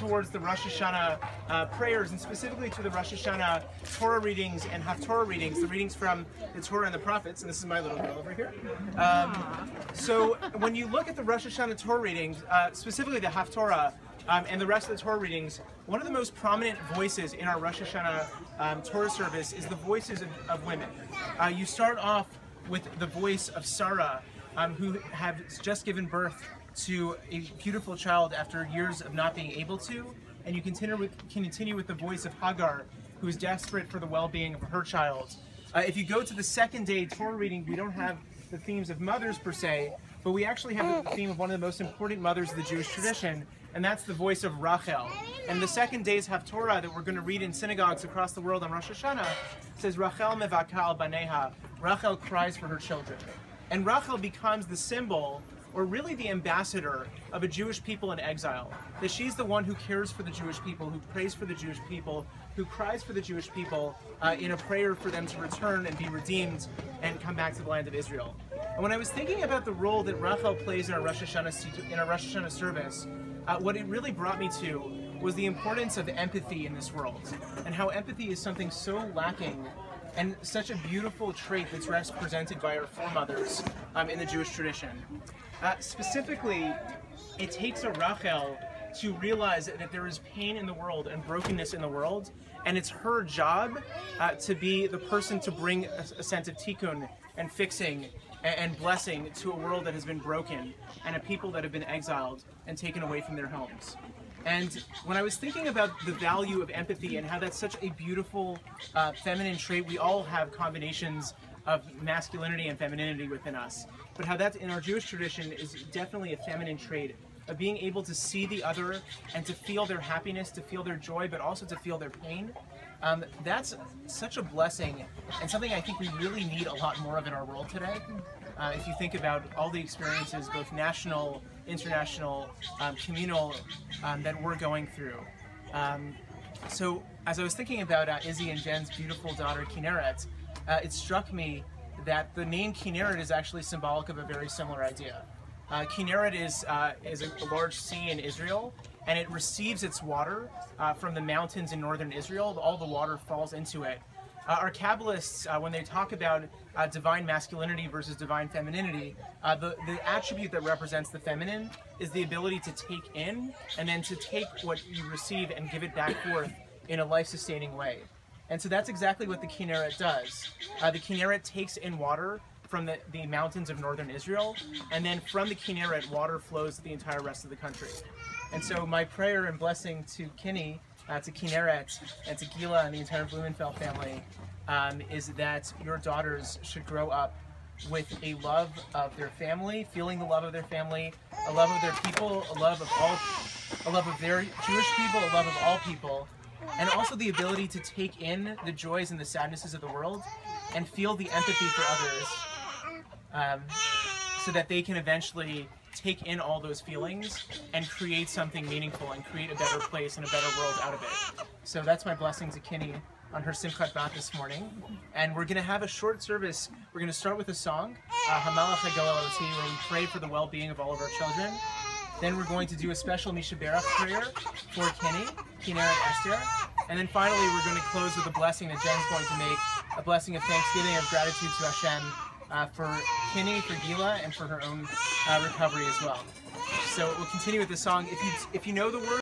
towards the Rosh Hashanah prayers, and specifically to the Rosh Hashanah Torah readings and Haftorah readings, the readings from the Torah and the prophets. And this is my little girl over here. So when you look at the Rosh Hashanah Torah readings, specifically the Haftorah and the rest of the Torah readings, one of the most prominent voices in our Rosh Hashanah Torah service is the voices of women. You start off with the voice of Sarah, who has just given birth to a beautiful child after years of not being able to, and you continue with the voice of Hagar, who is desperate for the well-being of her child. If you go to the second day Torah reading, we don't have the themes of mothers per se, but we actually have the theme of one of the most important mothers of the Jewish tradition, and that's the voice of Rachel. And the second day's Haftorah that we're going to read in synagogues across the world on Rosh Hashanah says, Rachel mevaka al baneha, Rachel cries for her children. And Rachel becomes the symbol, or really the ambassador, of a Jewish people in exile. That she's the one who cares for the Jewish people, who prays for the Jewish people, who cries for the Jewish people in a prayer for them to return and be redeemed and come back to the land of Israel. And when I was thinking about the role that Rachel plays in our Rosh Hashanah service, what it really brought me to was the importance of empathy in this world, and how empathy is something so lacking and such a beautiful trait that's represented by our foremothers in the Jewish tradition. Specifically, it takes a Rachel to realize that there is pain in the world and brokenness in the world, and it's her job to be the person to bring a sense of tikkun and fixing and blessing to a world that has been broken and a people that have been exiled and taken away from their homes. And when I was thinking about the value of empathy and how that's such a beautiful feminine trait, we all have combinations of masculinity and femininity within us, but how that in our Jewish tradition is definitely a feminine trait of being able to see the other and to feel their happiness, to feel their joy, but also to feel their pain. That's such a blessing and something I think we really need a lot more of in our world today. If you think about all the experiences, both national, international, communal, that we're going through. So as I was thinking about Izzy and Jen's beautiful daughter Kinneret, it struck me that the name Kinneret is actually symbolic of a very similar idea. Kinneret is a large sea in Israel, and it receives its water from the mountains in northern Israel. All the water falls into it. Our Kabbalists, when they talk about divine masculinity versus divine femininity, the attribute that represents the feminine is the ability to take in and then to take what you receive and give it back forth in a life-sustaining way. And so that's exactly what the Kinneret does. The Kinneret takes in water from the mountains of northern Israel, and then from the Kinneret, water flows to the entire rest of the country. And so my prayer and blessing to Kinney, to Kinneret, and to Gila and the entire Blumenfeld family is that your daughters should grow up with a love of their family, feeling the love of their family, a love of their people, a love of their Jewish people, a love of all people, and also the ability to take in the joys and the sadnesses of the world and feel the empathy for others, so that they can eventually take in all those feelings and create something meaningful and create a better place and a better world out of it. So that's my blessing to Kinney on her Simchat Bat this morning. And we're going to have a short service. We're going to start with a song, Hamalach HaGoel Eloti, where we pray for the well-being of all of our children. Then we're going to do a special Mishaberach prayer for Kinney, Kinneret, Ester. And then finally we're going to close with a blessing that Jen's going to make, a blessing of thanksgiving, of gratitude to Hashem for Kinney, for Gila, and for her own recovery as well. So we'll continue with the song. If you know the words,